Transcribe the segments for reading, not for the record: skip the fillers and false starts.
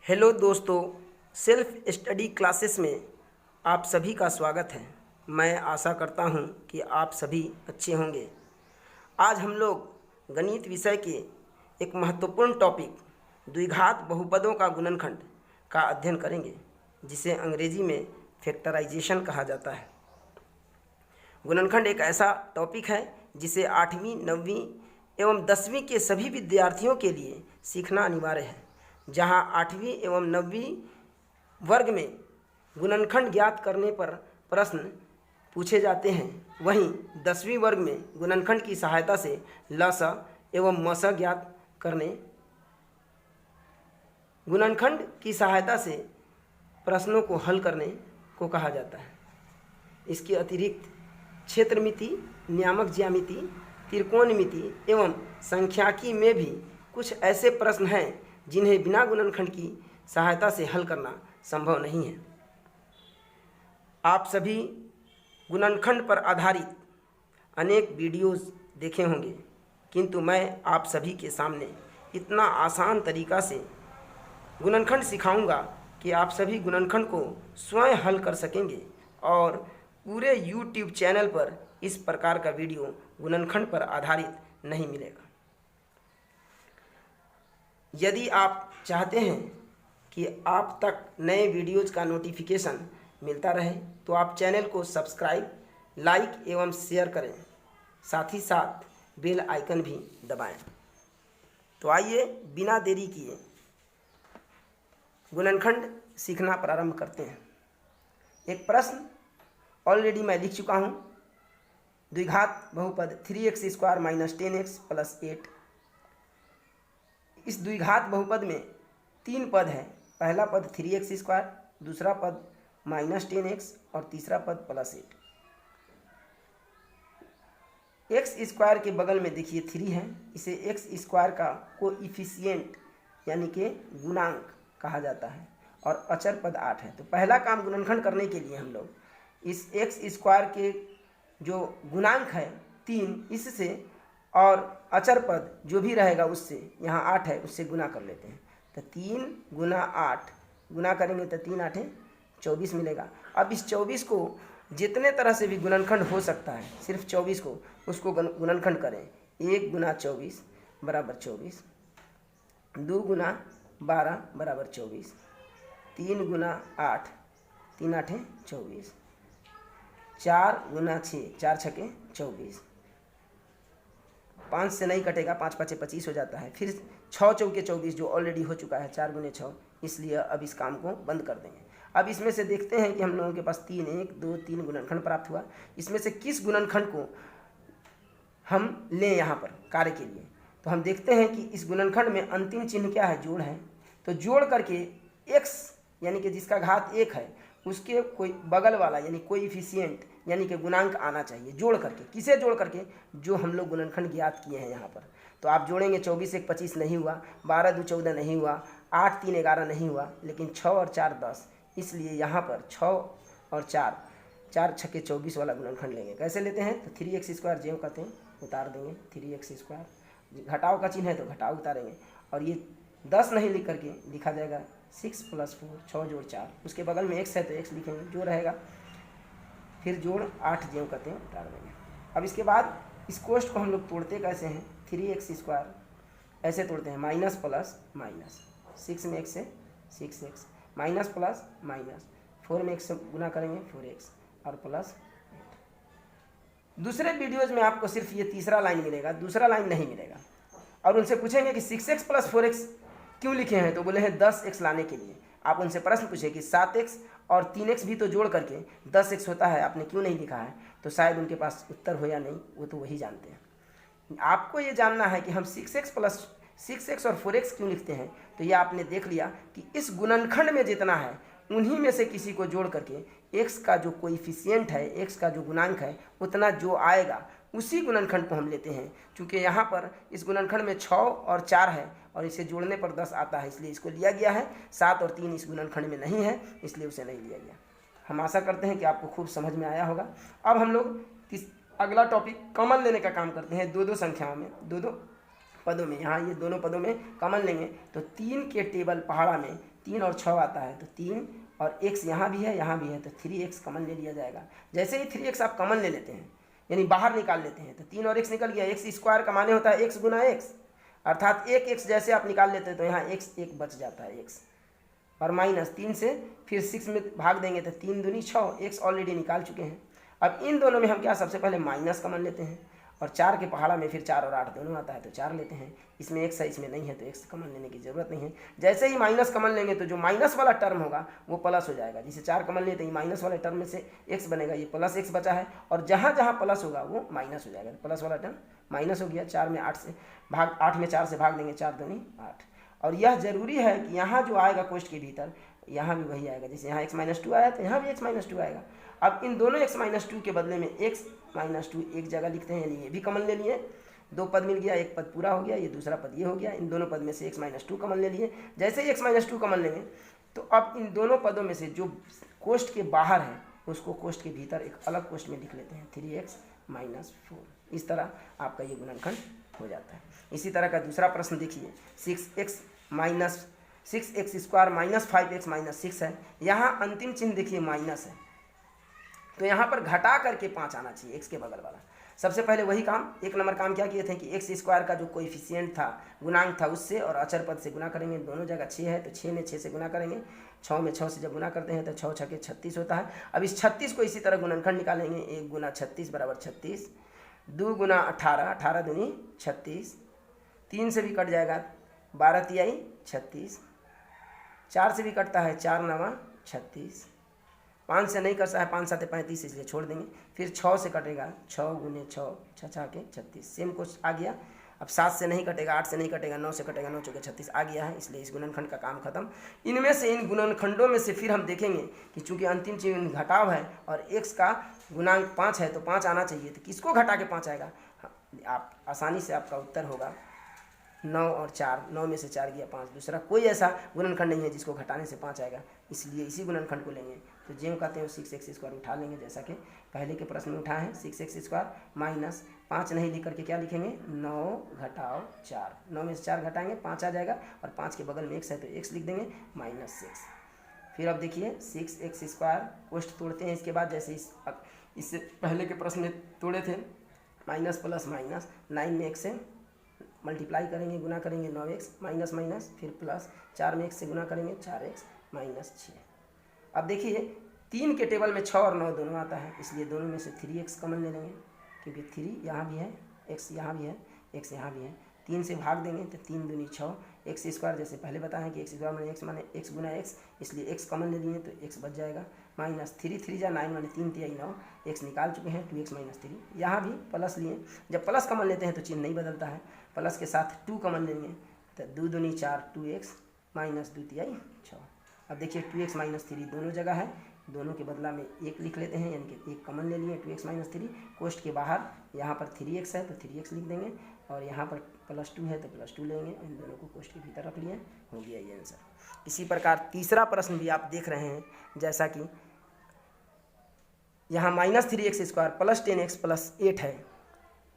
Hello दोस्तों, self study classes में आप सभी का स्वागत है। मैं आशा करता हूं कि आप सभी अच्छे होंगे। आज हम लोग गणित विषय के एक महत्वपूर्ण टॉपिक द्विघात बहुपदों का गुणनखंड का अध्ययन करेंगे, जिसे अंग्रेजी में फैक्टराइजेशन कहा जाता है। गुणनखंड एक ऐसा टॉपिक है जिसे 8वीं, 9वीं एवं 10वीं के सभी विद्यार्थियों के लिए सीखना अनिवार्य है। जहां 8वीं एवं 9वीं वर्ग में गुणनखंड ज्ञात करने पर प्रश्न पूछे जाते हैं, वहीं 10वीं वर्ग में गुणनखंड की सहायता से लसा एवं मसा ज्ञात करने गुणनखंड की सहायता से प्रश्नों को हल करने को कहा जाता है। इसके अतिरिक्त क्षेत्रमिति, नियामक ज्यामिति, त्रिकोणमिति एवं सांख्यिकी में भी कुछ ऐसे प्रश्न हैं जिन्हें बिना गुणनखंड की सहायता से हल करना संभव नहीं है। आप सभी गुणनखंड पर आधारित अनेक वीडियोस देखे होंगे, किंतु मैं आप सभी के सामने इतना आसान तरीका से गुणनखंड सिखाऊंगा कि आप सभी गुणनखंड को स्वयं हल कर सकेंगे और पूरे YouTube चैनल पर इस प्रकार का वीडियो गुणनखंड पर आधारित नहीं मिलेगा। यदि आप चाहते हैं कि आप तक नए वीडियोज़ का नोटिफिकेशन मिलता रहे तो आप चैनल को सब्सक्राइब, लाइक एवं शेयर करें, साथ ही साथ बेल आइकन भी दबाएं। तो आइए बिना देरी किए गुणनखंड सीखना प्रारंभ करते हैं। एक प्रश्न ऑलरेडी मैं लिख चुका हूँ। द्विघात बहुपद 3x² - 10x + 8। इस द्विघात बहुपद में 3 पद है। पहला पद 3x², दूसरा पद -10x और तीसरा पद +8। x² के बगल में देखिए 3 है। इसे x² का कोइफिशिएंट यानी कि गुणांक कहा जाता है और अचर पद 8 है। तो पहला काम गुणनखंड करने के लिए हम लोग इस x² के जो गुणांक है 3, इससे और अचर पद जो भी रहेगा उससे, यहाँ 8 है, उससे गुना कर लेते हैं। तो 3 × 8 गुना करेंगे तो 3 × 8 = 24 मिलेगा। अब इस 24 को जितने तरह से भी गुणनखंड हो सकता है, सिर्फ 24 को उसको गुणनखंड करें। 1 × 24 = 24, 2 × 12 = 24, 3 × 8 3 × 8 = 24, 4 × 6 4 × 6 = 24, 5 से नहीं कटेगा, 5 × 5 = 25 हो जाता है। फिर 6 × 4 = 24 जो ऑलरेडी हो चुका है, 4 × 6, इसलिए अब इस काम को बंद कर देंगे। अब इसमें से देखते हैं कि हम लोगों के पास 3 1 2 3 गुणनखंड प्राप्त हुआ। इसमें से किस गुणनखंड को हम लें यहाँ पर कार्य के लिए। तो हम देखते हैं कि इस गुणनखंड में अंतिम चिन्ह क्या है, जोड़ है। तो जोड़ करके x यानी कि जिसका घात 1 है उसके कोई बगल वाला यानी कोइफिशिएंट यानी कि गुणांक आना चाहिए। जोड़ करके, किसे जोड़ करके? जो हम लोग गुणनखंड ज्ञात किए हैं यहाँ पर। तो आप जोड़ेंगे, 24 × 1 = 25 नहीं हुआ, 12 × 2 = 14 नहीं हुआ, 8 × 3 = 11 नहीं हुआ, लेकिन 6 और 4 = 10। इसलिए यहाँ पर 6 और 4 4 × 6 = 24 वाला गुणनखंड लेंगे। कैसे लेते हैं? तो 3x² ज्यों कहते हैं उतार देंगे, 3x²। घटाव का चिन्ह है तो घटाव उतारेंगे और ये 10 नहीं लिख करके लिखा जाएगा 6 + 4 6 + 4। उसके बगल में x है तो x लिखेंगे, जो रहेगा। फिर जोड़ 8 ज्यों कहते हैं उतार देंगे। अब इसके बाद इस कोष्ठ को हम लोग तोड़ते कैसे हैं? 3x² ऐसे तोड़ते हैं, माइनस प्लस माइनस, 6 में x है 6x, माइनस प्लस माइनस, 4 में x से गुना करेंगे 4x और प्लस 8। दूसरे वीडियोज़ में आपको सिर्फ ये तीसरा लाइन मिलेगा, दूसरा लाइन नहीं मिलेगा। और उनसे पूछेंगे कि 6x + 4x क्यों लिखे हैं, तो बोले हैं 10x लाने के लिए। आप उनसे प्रश्न पूछे कि 7x और 3x भी तो जोड़ करके 10x होता है, आपने क्यों नहीं लिखा है? तो शायद उनके पास उत्तर हो या नहीं, वो तो वही जानते हैं। आपको ये जानना है कि हम 6x और 4x क्यों लिखते हैं। तो ये आपने देख लिया कि इस गुणनखंड में जितना है उन्हीं में से किसी को जोड़ करके x का जो कोइफिशिएंट है, x का जो गुणांक है, उतना जो आएगा उसी गुणनखंड को हम लेते हैं। क्योंकि यहाँ पर इस गुणनखंड में 6 और 4 है और इसे जोड़ने पर 10 आता है, इसलिए इसको लिया गया है। 7 और 3 इस गुणनखंड में नहीं है, इसलिए उसे नहीं लिया गया। हम आशा करते हैं कि आपको खूब समझ में आया होगा। अब हम लोग अगला टॉपिक कॉमन लेने का काम करते हैं। 2-2 संख्याओं में, 2-2 पदों में, यहाँ ये दोनों पदों में कॉमन लेंगे तो 3 के टेबल पहाड़ा में 3 और 6 आता है, तो 3 और x यहाँ भी है, तो 3x कॉमन ले लिया जाएगा। जैसे ही 3x आप कॉमन ले लेते हैं, यानी बाहर निकाल लेते हैं, तो 3 और x निकल गया। x स्क्वायर का माने होता है x गुना x, अर्थात एक x जैसे आप निकाल लेते हैं तो यहाँ x एक बच जाता है x, और माइनस 3 से फिर 6 में भाग देंगे तो 3 दूनी 6, x ऑलरेडी निकाल चुके हैं। अब इन दोनों में हम क्या सबसे पहले माइनस कॉमन लेते हैं, और 4 के पहाड़ा में फिर 4 और 8 दोनों आता है तो 4 लेते हैं। इसमें x है, इसमें नहीं है, तो x कॉमन लेने की जरूरत नहीं है। जैसे ही माइनस कॉमन लेंगे तो जो माइनस वाला टर्म होगा वो प्लस हो जाएगा। जिसे 4 कॉमन लेते हैं माइनस वाले टर्म में से x बनेगा, ये प्लस x बचा है, और जहाँ जहाँ प्लस होगा वो माइनस हो जाएगा। प्लस वाला टर्म माइनस हो गया। 8 में 4 से भाग देंगे, 4 दूनी 8। और यह जरूरी है कि यहाँ जो आएगा कोष्ठ के भीतर, यहाँ भी वही आएगा। जैसे यहाँ x-2 आया तो यहाँ भी x-2 आएगा। अब इन दोनों x-2 के बदले में x-2 एक जगह लिखते हैं, यानी ये भी कॉमन ले लिए। 2 पद मिल गया, एक पद पूरा हो गया, ये दूसरा पद ये हो गया। इन दोनों पद में से x-2 कॉमन ले लिए। जैसे ही x-2 कॉमन लेंगे तो अब इन दोनों पदों में से जो कोष्ठ के बाहर है उसको कोष्ठ के भीतर एक अलग कोष्ठ में लिख लेते हैं, 3x-4। इस तरह आपका ये गुणनखंड हो जाता है। इसी तरह का दूसरा प्रश्न देखिए, 6x square minus 5x minus 6 है। यहाँ अंतिम चिन्ह देखिए माइनस है, तो यहाँ पर घटा करके 5 आना चाहिए x के बगल वाला। सबसे पहले वही काम, 1 नंबर काम क्या किए थे कि x स्क्वायर का जो कोएफिशिएंट था, गुणांक था, उससे और अचर पद से गुना करेंगे। दोनों जगह 6 है तो 6 में 6 से गुना करेंगे। 6 में 6 से जब गुना करते हैं तो 6 6 के 36 होता है। अब इस 36 को इसी तरह गुणनखंड निकालेंगे। 1 गुना 36 बराबर 36, 2 गुना 18, 18 दूनी 36, 3 से भी कट जाएगा, 12 तिहाई 36, 4 से भी कटता है, 4 9 36, 5 से नहीं कर सकता है, 5 7 35, इसलिए छोड़ देंगे। फिर 6 से कटेगा, 6 गुने 6, 6 6 के 36, सेम कुछ आ गया। अब 7 से नहीं कटेगा, 8 से नहीं कटेगा, 9 से कटेगा, 9 चौके 36 आ गया है, इसलिए इस गुणनखंड का काम खत्म। इनमें से इन गुणनखंडों में से फिर हम देखेंगे कि चूंकि अंतिम चिन्ह घटाव है और x का गुणांक 5 है तो 5 आना चाहिए, तो किसको घटा के 5 आएगा? आप आसानी से आपका उत्तर होगा 9 और 4, 9 में से 4 गया 5। दूसरा कोई ऐसा गुणनखंड नहीं है जिसको घटाने से 5 आएगा, इसलिए इसी गुणनखंड को लेंगे। तो जो कहते हैं 6x स्क्वायर उठा लेंगे, जैसा कि पहले के प्रश्न में उठा है। 6x स्क्वायर माइनस 5 नहीं लिख करके क्या लिखेंगे, 9 घटाओ 4। 9 में से 4 घटाएंगे 5 आ जाएगा, और 5 के बगल में x है तो x लिख देंगे, -6। फिर अब देखिए 6x स्क्वायर कोष्ठ तोड़ते हैं इसके बाद, जैसे इससे पहले के प्रश्न में तोड़े थे, माइनस प्लस माइनस, 9 में x से मल्टीप्लाई करेंगे, गुना करेंगे 9x, माइनस माइनस फिर प्लस, 4 में x से गुना करेंगे 4x माइनस 6। अब देखिए 3 के टेबल में 6 और 9 दोनों आता है, इसलिए दोनों में से 3x कॉमन ले लेंगे, क्योंकि 3 यहाँ भी है, x यहाँ भी है, x यहाँ भी है। 3 से भाग देंगे तो 3 दूनी 6, x स्क्वायर जैसे पहले बताया कि x स्क्वायर माने x गुना x, इसलिए x कॉमन ले लिए तो x बच जाएगा। माइनस 3 3 जा 9 माने 3 तिहाई 9, x निकाल चुके हैं, 2x माइनस 3। यहाँ भी प्लस लिए, जब प्लस कॉमन लेते हैं तो चिन्ह नहीं बदलता है, प्लस के साथ 2 कॉमन लेंगे तो 2 दूनी 4, 2x माइनस 2 तिहाई 6। अब देखिए 2x माइनस 3 दोनों जगह है, दोनों के बदला में 1 लिख लेते हैं, यानी कि 1 कॉमन ले लिए, 2x माइनस 3। कोष्ठ के बाहर यहाँ पर 3x है तो 3x लिख देंगे, और यहाँ पर +2 है तो +2 लेंगे। इन दोनों को कोष्ठ के भीतर रख लिए, हो गया ये आंसर। इसी प्रकार तीसरा प्रश्न भी आप देख रहे हैं, जैसा कि यहाँ -3x square plus 10x plus 8 है।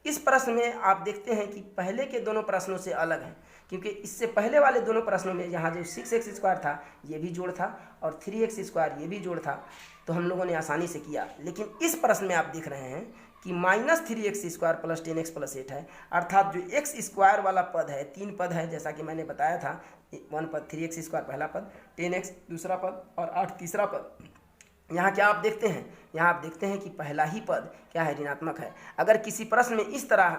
इस प्रश्न में आप देखते हैं कि पहले के दोनों प्रश्नों से अलग है, क्योंकि इससे पहले वाले दोनों प्रश्नों में यहाँ जो 6x स्क्वायर था ये भी जोड़ था, और 3x स्क्वायर ये भी जोड़ था, तो हम लोगों ने आसानी से किया। लेकिन इस प्रश्न में आप देख रहे हैं कि -3x square plus 10x plus 8 है, अर्थात जो x स्क्वायर वाला पद है, 3 पद है, जैसा कि मैंने बताया था, 1 पद 3x स्क्वायर पहला पद, 10x दूसरा पद, और 8 तीसरा पद। यहाँ क्या आप देखते हैं, यहाँ आप देखते हैं कि पहला ही पद क्या है, ऋणात्मक है। अगर किसी प्रश्न में इस तरह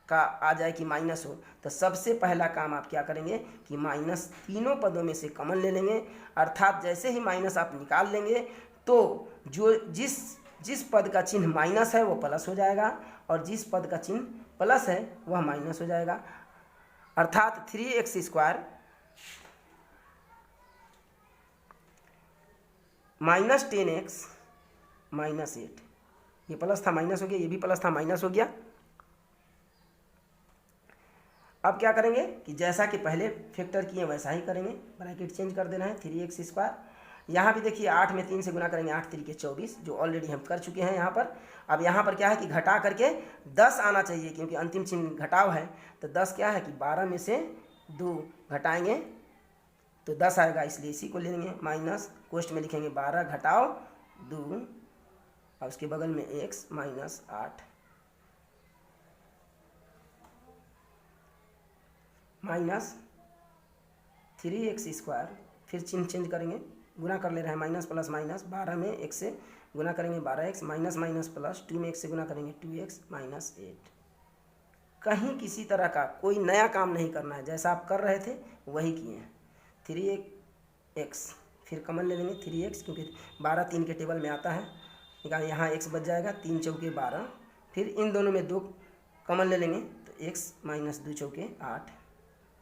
का आ जाए कि माइनस हो, तो सबसे पहला काम आप क्या करेंगे कि माइनस तीनों पदों में से कॉमन ले लेंगे, अर्थात जैसे ही माइनस आप निकाल लेंगे तो जो जिस पद का चिन्ह माइनस है वो प्लस हो जाएगा, और जिस पद का चिन्ह प्लस है वह माइनस हो जाएगा। अर्थात 3x square minus 10x minus 8, ये प्लस था माइनस हो गया, ये भी प्लस था माइनस हो गया। अब क्या करेंगे कि जैसा कि पहले फैक्टर किए वैसा ही करेंगे, ब्रैकेट चेंज कर देना है, 3x स्क्वायर। यहाँ भी देखिए 8 में 3 से गुना करेंगे, 8 3 के 24, जो ऑलरेडी हम कर चुके हैं यहाँ पर। अब यहाँ पर क्या है कि घटा करके 10 आना चाहिए, क्योंकि अंतिम चिन्ह घटाव है, तो 10 क्या है कि 12 में से 2 घटाएंगे तो 10 आएगा, इसलिए इसी को लेंगे। माइनस कोष्ट में लिखेंगे 12 घटाओ 2 और उसके बगल में x माइनस 8 माइनस 3x²। फिर चिन्ह चेंज करेंगे, गुना कर ले रहे हैं, माइनस प्लस माइनस 12 में x से गुना करेंगे 12x माइनस माइनस प्लस 2 में x से गुना करेंगे 2x माइनस 8। कहीं किसी तरह का कोई नया काम नहीं करना है, जैसा आप कर रहे थे वही किए हैं। 3x फिर कमन ले लेंगे 3x, क्योंकि 12 3 के टेबल में आता है, निकाल यहाँ x बच जाएगा 3 चौके 12। फिर इन दोनों में 2 कमन ले लेंगे तो x माइनस 2 चौके 8।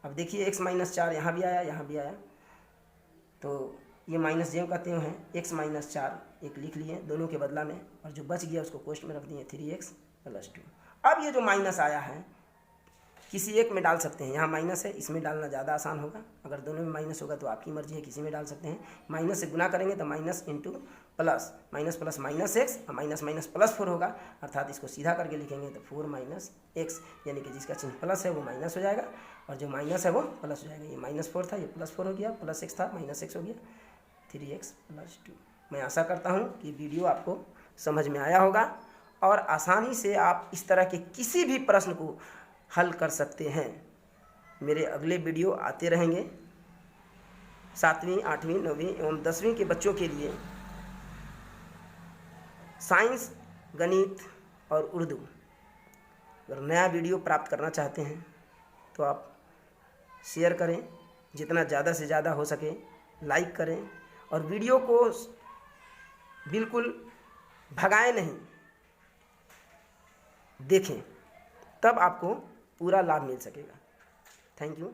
अब देखिए x माइनस 4 यहाँ भी आया, यहाँ भी आया, तो ये माइनस ज्यों का त्यों है, x माइनस 4 एक लिख लिए दोनों के बदला में, और जो बच गया उसको कोष्ट में रख दिए 3x प्लस 2। अब ये जो माइनस आया है किसी एक में डाल सकते हैं, यहाँ माइनस है, इसमें डालना ज़्यादा आसान होगा। अगर दोनों में माइनस होगा तो आपकी मर्जी है, किसी में डाल सकते हैं। माइनस से गुना करेंगे तो minus into plus, minus plus minus x और माइनस माइनस प्लस 4 होगा, अर्थात इसको सीधा करके लिखेंगे तो 4 माइनस एक्स, यानी कि जिसका चिन्ह प्लस है वो माइनस हो जाएगा और जो माइनस है वो प्लस हो जाएगा। ये -4 था, ये +4 हो गया, प्लस एक्स था -x हो गया, 3x प्लस 2। मैं आशा करता हूँ कि वीडियो आपको समझ में आया होगा और आसानी से आप इस तरह के किसी भी प्रश्न को हल कर सकते हैं। मेरे अगले वीडियो आते रहेंगे 7वीं 8वीं 9वीं एवं 10वीं के बच्चों के लिए साइंस, गणित और उर्दू। अगर नया वीडियो प्राप्त करना चाहते हैं तो आप शेयर करें, जितना ज़्यादा से ज़्यादा हो सके लाइक करें और वीडियो को बिल्कुल भगाएं नहीं, देखें, तब आपको पूरा लाभ मिल सकेगा। Thank you.